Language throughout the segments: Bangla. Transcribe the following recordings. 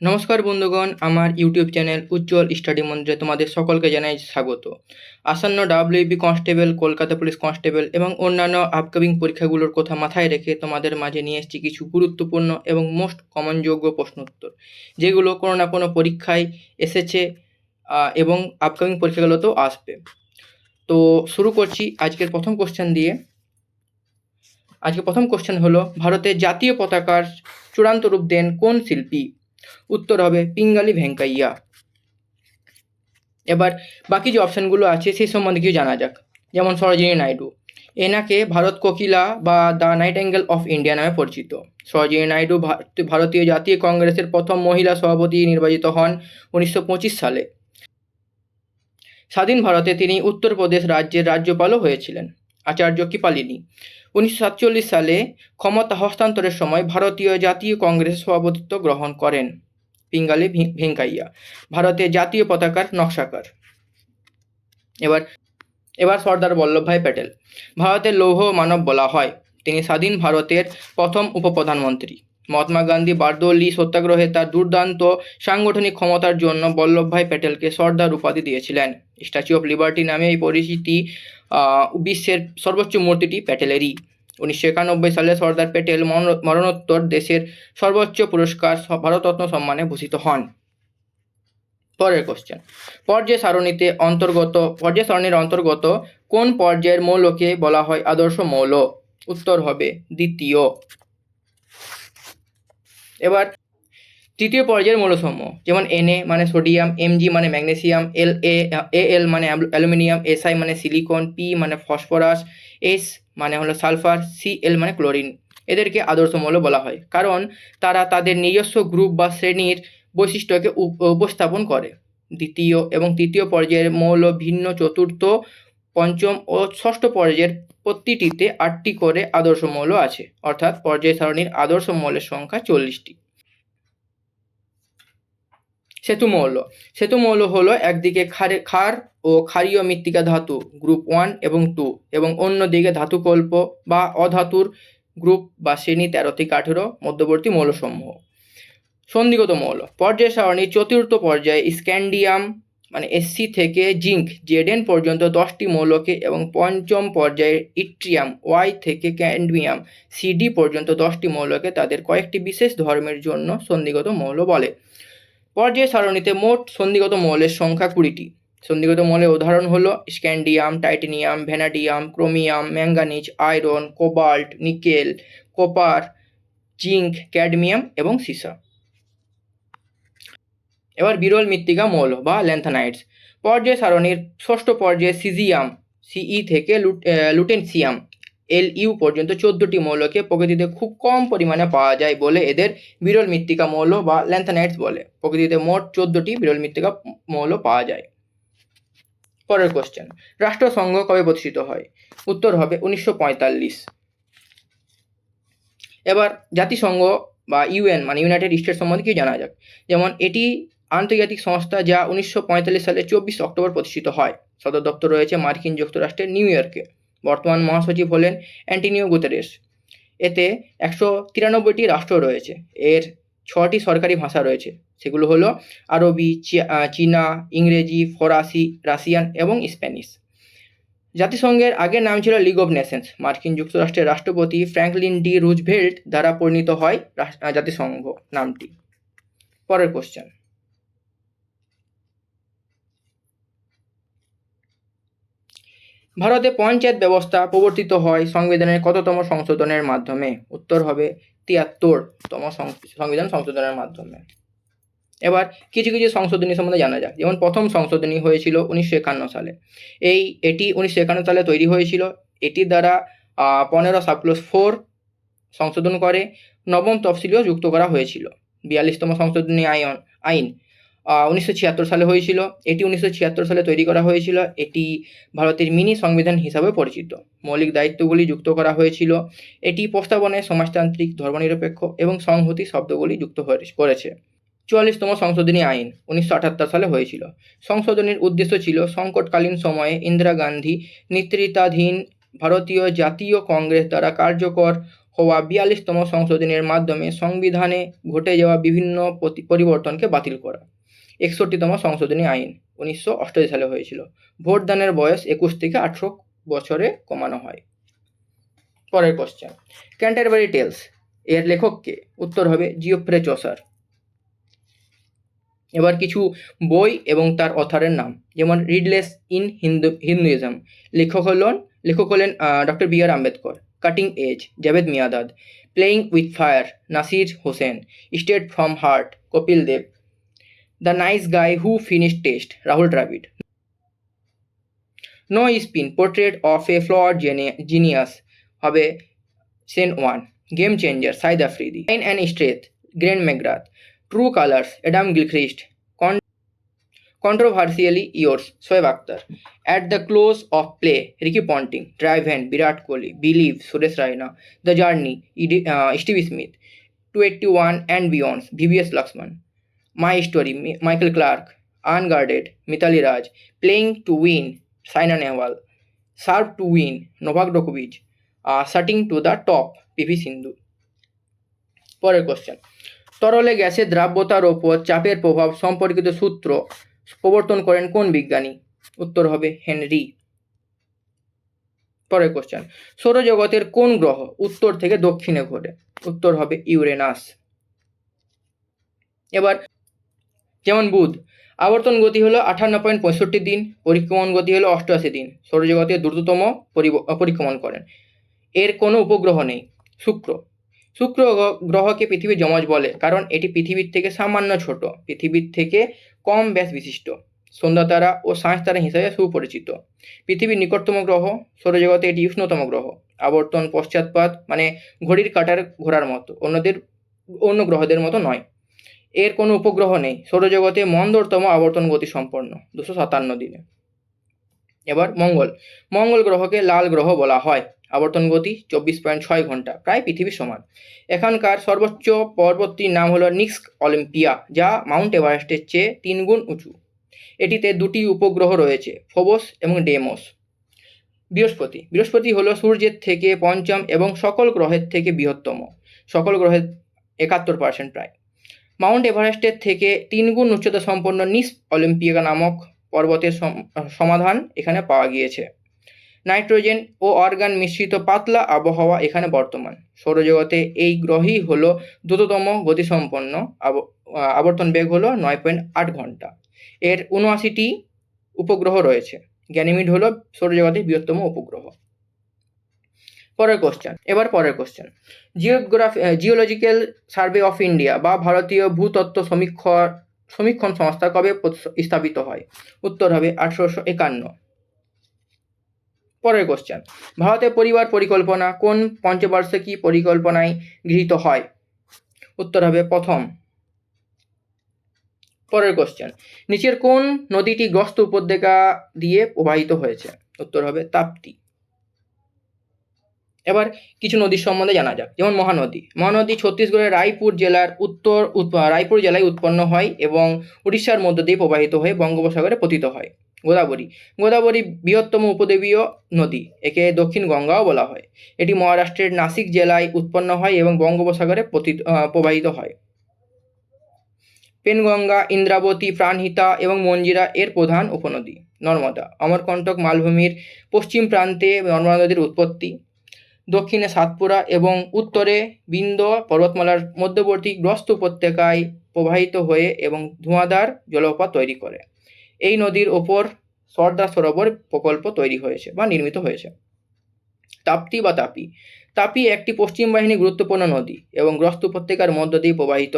নমস্কার বন্ধুগণ, আমার ইউটিউব চ্যানেল উজ্জ্বল স্টাডি মন্দিরে তোমাদের সকলকে জানাই স্বাগত। আসন্ন WB constable, Kolkata police constable এবং অন্যান্য আপকামিং পরীক্ষাগুলোর কথা মাথায় রেখে তোমাদের মাঝে নিয়ে এসেছি কিছু গুরুত্বপূর্ণ এবং মোস্ট কমনযোগ্য প্রশ্নোত্তর, যেগুলো কোনো না কোনো পরীক্ষায় এসেছে এবং আপকামিং পরীক্ষাগুলোতেও আসবে। তো শুরু করছি আজকের প্রথম কোশ্চেন দিয়ে। আজকে প্রথম কোশ্চেন হলো, ভারতের জাতীয় পতাকার চূড়ান্ত রূপ দেন কোন শিল্পী? উত্তর হবে পিঙ্গালি ভেঙ্কাইয়া। এবার বাকি যে অপশানগুলো আছে সেই সম্বন্ধে কিছু জানা যাক। যেমন সরোজিনী নাইডু, এনাকে ভারত কোকিলা বা দ্য নাইটিঙ্গেল অফ ইন্ডিয়া নামে পরিচিত। সরোজিনী নাইডু ভারতীয় জাতীয় কংগ্রেসের প্রথম মহিলা সভাপতি নির্বাচিত হন 1925 সালে। স্বাধীন ভারতে তিনি উত্তরপ্রদেশ রাজ্যের রাজ্যপালও হয়েছিলেন। আচার্য কৃপালিনী 1947 সালে ক্ষমতা হস্তান্তরের সময় ভারতীয় জাতীয় কংগ্রেসের সভাপতিত্ব গ্রহণ করেন। পিঙ্গালি ভেঙ্কাইয়া ভারতের জাতীয় পতাকার নকশাকার। এবার সর্দার বল্লভভাই প্যাটেল, ভারতের লৌহ মানব বলা হয়। তিনি স্বাধীন ভারতের প্রথম উপপ্রধানমন্ত্রী। মহাত্মা গান্ধী বারদৌলি সত্যাগ্রহে তার দুর্দান্ত সাংগঠনিক ক্ষমতার জন্য বল্লভভাই প্যাটেলকে সর্দার উপাধি দিয়েছিলেন। স্ট্যাচু অফ লিবার্টি নামে এই পরিচিতি বিশ্বের সর্বোচ্চ মূর্তিটি প্যাটেলেরই। 1991 সালে সর্দার প্যাটেল মরণোত্তর দেশের সর্বোচ্চ পুরস্কার ভারতরত্ন সম্মানে ভূষিত হন। পরের কোশ্চেন, পর্যায় সারণীর অন্তর্গত কোন পর্যায়ের মৌলকে বলা হয় আদর্শ মৌল? উত্তর হবে দ্বিতীয়। এবার তৃতীয় পর্যায়ের মৌলসমূহ, যেমন Na মানে সোডিয়াম, Mg মানে ম্যাগনেসিয়াম, Al মানে অ্যালুমিনিয়াম, Si মানে সিলিকন, P মানে ফসফরাস, S মানে হলো সালফার, Cl মানে ক্লোরিন। এদেরকে আদর্শ মৌল বলা হয় কারণ তারা তাদের নিজস্ব গ্রুপ বা শ্রেণীর বৈশিষ্ট্যকে উপস্থাপন করে। দ্বিতীয় এবং তৃতীয় পর্যায়ের মৌল ভিন্ন চতুর্থ, পঞ্চম ও ষষ্ঠ পর্যায়ের প্রতিটিতে 8টি করে আদর্শ মৌল আছে, অর্থাৎ পর্যায় সারণীর আদর্শ মৌলের সংখ্যা 40টি। সেতু মৌল হলো একদিকে ক্ষার ও ক্ষারীয় মৃত্তিকা ধাতু গ্রুপ 1 এবং 2 এবং অন্যদিকে ধাতুকল্প বা অধাতুর গ্রুপ বা শ্রেণী 13 থেকে 18 মধ্যবর্তী মৌলসমূহ। সন্ধিগত মৌল, পর্যায় সারণীর চতুর্থ পর্যায়ে স্ক্যান্ডিয়াম মানে Sc থেকে জিঙ্ক Zn পর্যন্ত 10টি মৌলকে এবং পঞ্চম পর্যায়ে ইট্রিয়াম Y থেকে ক্যাডমিয়াম Cd পর্যন্ত 10টি মৌলকে তাদের কয়েকটি বিশেষ ধর্মের জন্য সন্ধিগত মৌল বলে। পর্যায় সারণীতে মোট সন্ধিগত মৌলের সংখ্যা 20টি। সন্ধিগত মৌলের উদাহরণ হলো scandium, titanium, vanadium, chromium, manganese, iron, cobalt, nickel, copper, zinc, cadmium এবং সীসা। এবার বিরল মৃত্তিকা মৌল বা ল্যান্থানাইডস, পর্যায় সারণীর ষষ্ঠ পর্যায়ে সিজিয়াম Ce থেকে লুটেনসিয়াম Lu পর্যন্ত 14টি মৌলকে প্রকৃতিতে খুব কম পরিমাণে পাওয়া যায় বলে এদের বিরল মৃত্তিকা মৌল বা ল্যান্থানাইডস বলে। প্রকৃতিতে মোট 14টি বিরল মৃত্তিকা মৌল পাওয়া যায়। পরের কোশ্চেন, রাষ্ট্রসংঘ কবে প্রতিষ্ঠিত হয়? উত্তর হবে 1945। এবার জাতিসংঘ বা ইউএন মানে ইউনাইটেড স্টেট সম্বন্ধে কি জানা যাক। যেমন এটি আন্তর্জাতিক সংস্থা যা 1945 সালে 24 অক্টোবর প্রতিষ্ঠিত হয়। সদর দপ্তর রয়েছে মার্কিন যুক্তরাষ্ট্রের নিউ ইয়র্কে। বর্তমান মহাসচিব হলেন অ্যান্টোনিও গুতেরেস। এতে 193টি রাষ্ট্র রয়েছে। এর 6টি সরকারি ভাষা রয়েছে, সেগুলো হলো আরবি, চীনা, ইংরেজি, ফরাসি, রাশিয়ান এবং স্প্যানিশ। জাতিসংঘের আগের নাম ছিল লিগ অব নেশনস। মার্কিন যুক্তরাষ্ট্রের রাষ্ট্রপতি ফ্র্যাঙ্কলিন ডি রুজভেল্ট দ্বারা পরিণত হয় জাতিসংঘ নামটি। পরের কোশ্চেন, ভারতে পঞ্চায়েত ব্যবস্থা প্রবর্তিত হয় সংবিধানের কততম সংশোধনের মাধ্যমে? উত্তর হবে 73তম সংবিধান সংশোধনের মাধ্যমে। এবার কিছু সংশোধনী সম্বন্ধে জানা যাক। যেমন প্রথম সংশোধনী হয়েছিল 1951 সালে। এটি 1951 সালে তৈরি হয়েছিল। এটির দ্বারা 15(4) সংশোধন করে নবম তফসিলও যুক্ত করা হয়েছিল। 42তম সংশোধনী আইন 1976 সালে হয়েছিল। এটি 1976 সালে তৈরি করা হয়েছিল। এটি ভারতের মিনি সংবিধান হিসাবে পরিচিত। মৌলিক দায়িত্বগুলি যুক্ত করা হয়েছিল। এটি প্রস্তাবনায় সমাজতান্ত্রিক, ধর্মনিরপেক্ষ এবং সংহতি শব্দগুলি যুক্ত করেছে। 44তম সংশোধনী আইন 1978 সালে হয়েছিল। সংশোধনীর উদ্দেশ্য ছিল সংকটকালীন সময়ে ইন্দিরা গান্ধী নেতৃত্বাধীন ভারতীয় জাতীয় কংগ্রেস দ্বারা কার্যকর হওয়া 42তম সংশোধনীর মাধ্যমে সংবিধানে ঘটে যাওয়া বিভিন্ন পরিবর্তনকে বাতিল করা। 61তম সংশোধনী আইন 1988 সালে হয়েছিল। ভোটদানের বয়স 21 থেকে 18 বছরে কমানো হয়। পরের কোশ্চেন, ক্যান্টারবারি টেলস এর লেখক কে? উত্তর হবে জিওফ্রে চসার। এবার কিছু বই এবং তার অথারের নাম, যেমন রিডলেস ইন হিন্দুইজম, লেখক হলেন doctor B R Ambedkar. Cutting edge, Javed Miandad. Playing with fire, Nasir Hussain. Straight from heart, Kapil Dev. The nice guy who finish first, Rahul Dravid. No spin, portrait of a flawed genius হবে Shane Warne. Game changer, Shahid Afridi. Line and স্ট্রেথ, Glenn McGrath. True colours, Adam Gilchrist. Controversially yours, Shoaib Akhtar. At the close of play, Ricky Ponting. Drive-In, Virat Kohli. Believe, Suresh Raina. The Journey, Steve Smith. 281 and Beyond, VVS Laxman. My Story, Michael Clark. Unguarded, Mithali Raj. Playing to Win, Saina Nehwal. Serve to Win, Novak Djokovic. Shutting to the Top, PV Sindhu. পরের কোশ্চেন, তরলে গ্যাসের দ্রাব্যতার ওপর চাপের প্রভাব সম্পর্কিত সূত্র প্রবর্তন করেন কোন বিজ্ঞানী? উত্তর হবে হেনরি। পরের কোশ্চেন, সৌরজগতের কোন গ্রহ উত্তর থেকে দক্ষিণে ঘোরে? উত্তর হবে ইউরেনাস। এবার যেমন বুধ, আবর্তন গতি হলো 58.65 দিন, পরিক্রমণ গতি হলো 88 দিন, সৌরজগতের দ্রুততম পরিক্রমণ করেন। এর কোনো উপগ্রহ নেই। শুক্র গ্রহকে পৃথিবীর যমজ বলে কারণ এটি পৃথিবীর থেকে সামান্য ছোট, পৃথিবীর থেকে কম ব্যাস বিশিষ্ট, সন্ধ্যা তারা ও সাঁঝ তারা হিসেবে সুপরিচিত। পৃথিবীর নিকটতম গ্রহ, সৌরজগতে এটি উষ্ণতম গ্রহ। আবর্তন পশ্চাৎপাত, মানে ঘড়ির কাঁটার ঘোরার মতো, অন্য গ্রহদের মতো নয়। এর কোনো উপগ্রহ নেই। সৌরজগতে মন্দরতম আবর্তন গতি সম্পন্ন, 257 দিনে। এবার মঙ্গল গ্রহকে লাল গ্রহ বলা হয়। আবর্তন গতি 24.6 ঘন্টা, প্রায় পৃথিবীর সমান। এখানকার সর্বোচ্চ পর্বতটির নাম হলো নিক্স অলিম্পিয়া, যা মাউন্ট এভারেস্টের চেয়ে 3 গুণ উঁচু। এটিতে 2টি উপগ্রহ রয়েছে, ফোবস এবং ডেমোস। বৃহস্পতি হলো সূর্যের থেকে পঞ্চম এবং সকল গ্রহের থেকে বৃহত্তম, সকল গ্রহের 71% প্রায়। মাউন্ট এভারেস্টের থেকে 3 গুণ উচ্চতা সম্পন্ন নিক্স অলিম্পিয়া নামক পর্বতের সমাধান এখানে পাওয়া গিয়েছে। নাইট্রোজেন ও অর্গান মিশ্রিত পাতলা আবহাওয়া এখানে বর্তমান। সৌরজগতে এই গ্রহই হলো দ্রুততম গতিসম্পন্ন, আবর্তন বেগ হলো 9.8 ঘন্টা। এর 79টি উপগ্রহ রয়েছে। গ্যানিমিড হলো সৌরজগতের বৃহত্তম উপগ্রহ। পরের question, geological survey of India বা ভারতীয় ভূতত্ত্ব সমীক্ষণ সংস্থা কবে স্থাপিত হয়? উত্তর হবে 1851। পরের কোশ্চেন, ভারতের পরিবার পরিকল্পনা কোন পঞ্চবার্ষিকী পরিকল্পনায় গৃহীত হয়? উত্তর হবে প্রথম। পরের কোশ্চেন, নিচের কোন নদীটি গ্রস্ত উপত্যকা দিয়ে প্রবাহিত হয়েছে? উত্তর হবে তাপ্তি। এবার কিছু নদীর সম্বন্ধে জানা যাক, যেমন মহানদী ছত্তিশগড়ের রায়পুর জেলায় উৎপন্ন হয় এবং উড়িষ্যার মধ্য দিয়ে প্রবাহিত হয়ে বঙ্গোপসাগরে পতিত হয়। গোদাবরী বৃহত্তম উপদ্বীপীয় নদী, একে দক্ষিণ গঙ্গাও বলা হয়। এটি মহারাষ্ট্রের নাসিক জেলায় উৎপন্ন হয় এবং বঙ্গোপসাগরে প্রবাহিত হয়। পেনগঙ্গা, ইন্দ্রাবতী, প্রাণহিতা এবং মঞ্জিরা এর প্রধান উপনদী। নর্মদা, অমরকণ্টক মালভূমির পশ্চিম প্রান্তে নর্মদা নদীর উৎপত্তি। দক্ষিণে সাতপুরা এবং উত্তরে বিন্ধ্য পর্বতমালার মধ্যবর্তী গ্রস্ত উপত্যকায় প্রবাহিত হয়ে এবং ধোঁয়াধার জলপ্রপাত তৈরি করে। এই নদীর ওপর সর্দার সরোবর প্রকল্প তৈরি হয়েছে বা নির্মিত হয়েছে। তাপি একটি পশ্চিম বাহিনীর গুরুত্বপূর্ণ নদী এবং গ্রস্ত উপত্যকার মধ্য দিয়ে প্রবাহিত।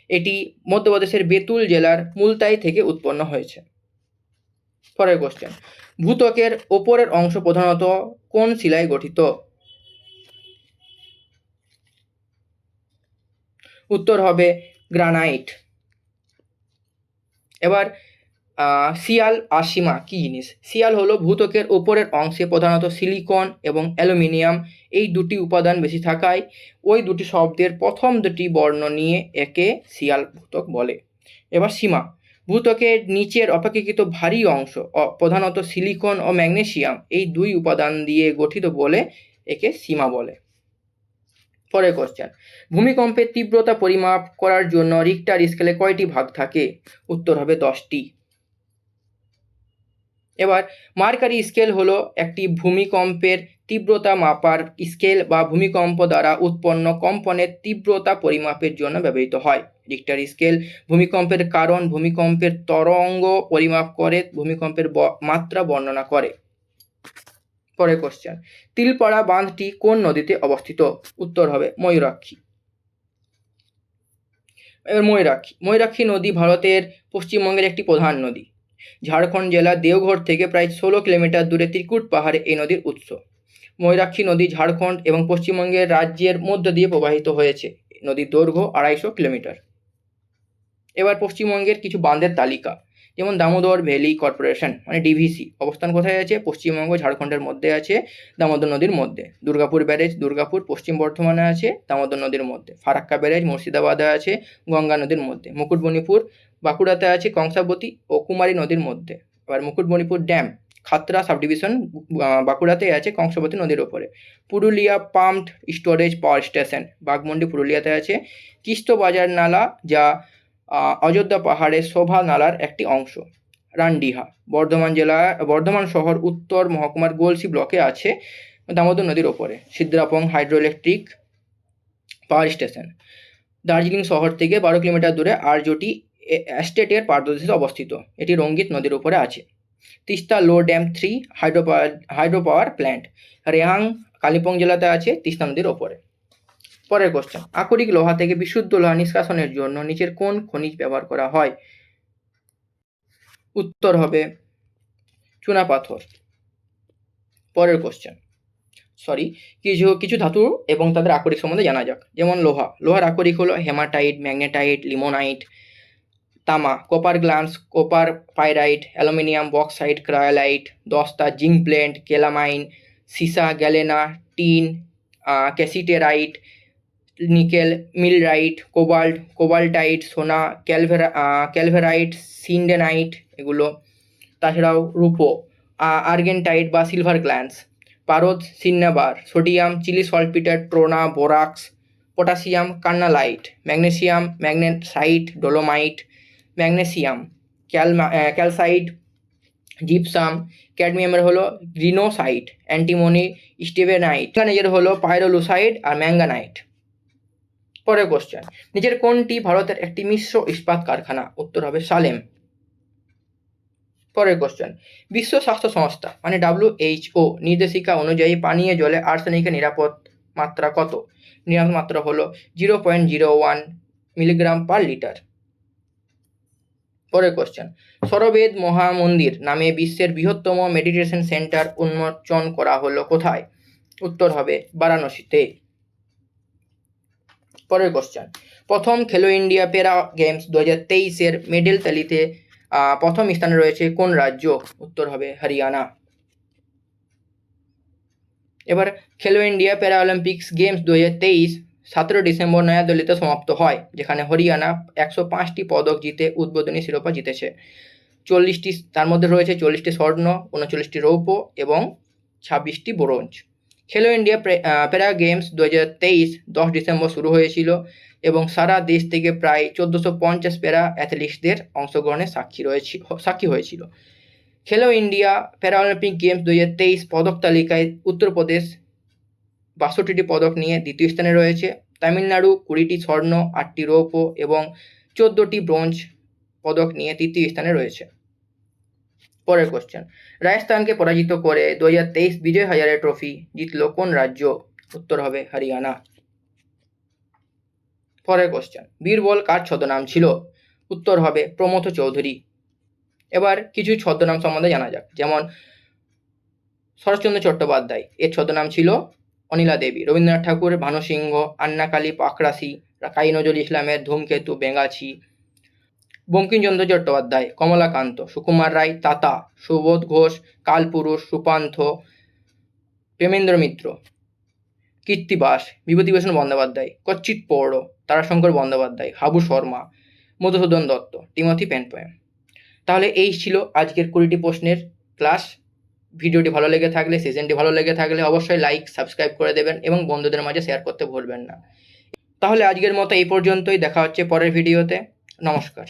এটি মধ্যপ্রদেশের বেতুল জেলার মুলতাই থেকে উৎপন্ন হয়েছে। পরের কোশ্চেন, ভূত্বকের ওপরের অংশ প্রধানত কোন শিলায় গঠিত? উত্তর হবে গ্রানাইট। এবার শিয়াল আর সীমা কি জিনিস? শিয়াল হলো ভূত্বকের ওপরের অংশে প্রধানত সিলিকন এবং অ্যালুমিনিয়াম এই দুটি উপাদান বেশি থাকায় ওই দুটি শব্দের প্রথম দুটি বর্ণ নিয়ে একে শিয়াল ভূত্বক বলে। এবার সীমা, ভূত্বকের নিচের অপেক্ষাকৃত ভারী অংশ প্রধানত সিলিকন ও ম্যাগনেসিয়াম এই দুই উপাদান দিয়ে গঠিত বলে একে সীমা বলে। পরের কোশ্চেন, ভূমিকম্পের তীব্রতা পরিমাপ করার জন্য রিক্টার স্কেলে কয়টি ভাগ থাকে? উত্তর হবে 10টি। এবার মার্কারি স্কেল হলো একটি ভূমিকম্পের তীব্রতা মাপার স্কেল বা ভূমিকম্প দ্বারা উৎপন্ন কম্পনের তীব্রতা পরিমাপের জন্য ব্যবহৃত হয়। রিক্টার স্কেল ভূমিকম্পের কারণ, ভূমিকম্পের তরঙ্গ পরিমাপ করে, ভূমিকম্পের মাত্রা বর্ণনা করে। পরের কোশ্চেন, তিলপাড়া বাঁধটি কোন নদীতে অবস্থিত? উত্তর হবে ময়ূরাক্ষী। এবার ময়ূরাক্ষী নদী ভারতের পশ্চিমবঙ্গের একটি প্রধান নদী। ঝাড়খণ্ড জেলার দেওঘর থেকে প্রায় 16 কিলোমিটার দূরে ত্রিকুট পাহাড়ে এই নদীর উৎস। ময়ূরাক্ষী নদী ঝাড়খণ্ড এবং পশ্চিমবঙ্গের রাজ্যের মধ্য দিয়ে প্রবাহিত হয়েছে। নদীর দৈর্ঘ্য 250 কিলোমিটার। এবার পশ্চিমবঙ্গের কিছু বাঁধের তালিকা, যেমন দামোদর ভ্যালি কর্পোরেশন মানে ডিভিসি অবস্থান কোথায় আছে? পশ্চিমবঙ্গ ঝাড়খণ্ডের মধ্যে আছে, দামোদর নদীর মধ্যে। দুর্গাপুর ব্যারেজ দুর্গাপুর পশ্চিম বর্ধমানে আছে, দামোদর নদীর মধ্যে। ফারাক্কা ব্যারেজ মুর্শিদাবাদে আছে, গঙ্গা নদীর মধ্যে। মুকুটমণিপুর বাঁকুড়াতে আছে, কংসাবতী ও কুমারী নদীর মধ্যে। এবার Mukutmanipur dam Khatra subdivision বাঁকুড়াতে আছে, কংসাবতী নদীর ওপরে। Purulia pumped storage power station Baghmundi পুরুলিয়াতে আছে। কিস্ত বাজার নালা যা অযোধ্যা পাহাড়ের শোভা নালার একটি অংশ। রানডিহা বর্ধমান শহর উত্তর মহকুমার গলসি ব্লকে আছে, দামোদর নদীর ওপরে। Sidrapong hydro electric power station Darjeeling শহর থেকে 12 কিলোমিটার দূরে আরজোটি এস্টেটের পাদদেশে অবস্থিত। এটি রঙ্গিত নদীর উপরে আছে। Teesta low dam 3 hydro power plant রেহাং কালিম্পং জেলাতে আছে, তিস্তা নদীর ওপরে। পরের কোশ্চেন, আকরিক লোহা থেকে বিশুদ্ধ লোহা নিষ্কাশনের জন্য নিচের কোন খনিজ ব্যবহার করা হয়? উত্তর হবে চুনাপাথর। পরের কোশ্চেন, কিছু ধাতু এবং তাদের আকরিক সম্বন্ধে জানা যাক। যেমন লোহার আকরিক হলো হেমাটাইট, ম্যাগনেটাইট, লিমোনাইট। তামা copper glance, copper pyrite, aluminium bauxite, cryolite. দস্তা জিঙ্ক ব্লেন্ড, কেলামাইন। সীসা galena, tin, cassiterite, nickel millerite, cobaltite, সোনা, ক্যালভেরাইট, সিন্ডেনাইট এগুলো। তাছাড়াও রূপো আর্গেন্টাইট বা সিলভার গ্ল্যান্স, পারদ cinnabar, sodium Chile saltpetre, trona, borax. Potassium carnallite, magnesium magnesite, dolomite. Magnesium calcite, gypsum. ক্যাডমিয়ামের হলো গ্রিনোসাইট, অ্যান্টিমনি, স্টিভেনাইট। ম্যাঙ্গানিজের হলো পাইরোলুসাইড আর ম্যাঙ্গানাইট। পরের কোশ্চেন, নিচের কোনটি ভারতের একটি মিশ্র ইস্পাত কারখানা? উত্তর হবে সালেম। পরের কোশ্চেন, বিশ্ব স্বাস্থ্য সংস্থা মানে WHO নির্দেশিকা অনুযায়ী পানীয় জলে আর্সেনিকের নিরাপদ মাত্রা কত? নিরাপদ মাত্রা হলো 0.01 মিলিগ্রাম পার লিটার। পরের কোশ্চেন, সরবেদ মহামন্দির নামে বিশ্বের বৃহত্তম মেডিটেশন সেন্টার উন্মোচন করা হলো কোথায়? উত্তর হবে বারাণসীতে। পরের কোশ্চেন, প্রথম খেলো ইন্ডিয়া প্যারা গেমস 2023-এর মেডেল তালিতে প্রথম স্থানে রয়েছে কোন রাজ্য? উত্তর হবে হরিয়ানা। এবার খেলো ইন্ডিয়া প্যারা অলিম্পিক্স গেমস 2023 17 ডিসেম্বর নয়াদিল্লিতে সমাপ্ত হয়, যেখানে হরিয়ানা 105টি পদক জিতে উদ্বোধনী শিরোপা জিতেছে। 40টি, তার মধ্যে রয়েছে 40টি স্বর্ণ, 39টি রৌপ্য এবং 26টি ব্রোঞ্জ। খেলো ইন্ডিয়া প্যারা গেমস 2023 10 ডিসেম্বর শুরু হয়েছিল এবং সারা দেশ থেকে প্রায় 1450 প্যারা অ্যাথলিটসদের অংশগ্রহণের সাক্ষী হয়েছিল। খেলো ইন্ডিয়া প্যারা অলিম্পিক গেমস 2023 পদক তালিকায় উত্তরপ্রদেশ 62টি পদক নিয়ে দ্বিতীয় স্থানে রয়েছে। তামিলনাড়ু 20টি স্বর্ণ, 8টি রৌপ্য এবং 14টি ব্রোঞ্জ পদক নিয়ে তৃতীয় স্থানে রয়েছে। পরের কোশ্চেন, রাজস্থানকে পরাজিত করে 2023 বিজয় হাজারে ট্রফি জিতল কোন রাজ্য? উত্তর হবে হরিয়ানা। পরের কোশ্চেন, বীরবল কার ছদ্মনাম ছিল? উত্তর হবে প্রমথ চৌধুরী। এবার কিছু ছদ্মনাম সম্বন্ধে জানা যাক। যেমন শরৎচন্দ্র চট্টোপাধ্যায়, এর ছদ্মনাম ছিল অনিলা দেবী। রবীন্দ্রনাথ ঠাকুর ভানুসিংহ, আন্নাকালী পাকরাশি, কাজী নজরুল ইসলামের ধূমকেতু বেঙ্গাছি। বঙ্কিমচন্দ্র চট্টোপাধ্যায় কমলাকান্ত, সুকুমার রায় তাতা, সুবোধ ঘোষ কালপুরুষ, সুপান্থ, প্রেমেন্দ্র মিত্র। কীর্তিবাস বিভূতিভূষণ বন্দ্যোপাধ্যায়, কচ্ছিৎ পৌড় তারাশঙ্কর বন্দ্যোপাধ্যায়, হাবু শর্মা, মধুসূদন দত্ত, টিমথি পেনপোয়েম। তাহলে এই ছিল আজকের 20টি প্রশ্নের ক্লাস। ভিডিওটি ভালো লেগে থাকলে, সেশনটি ভালো লেগে থাকলে অবশ্যই লাইক, সাবস্ক্রাইব করে দেবেন এবং বন্ধুদের মাঝে শেয়ার করতে ভুলবেন না। তাহলে আজকের মতো এই পর্যন্তই, দেখা হচ্ছে পরের ভিডিওতে। নমস্কার।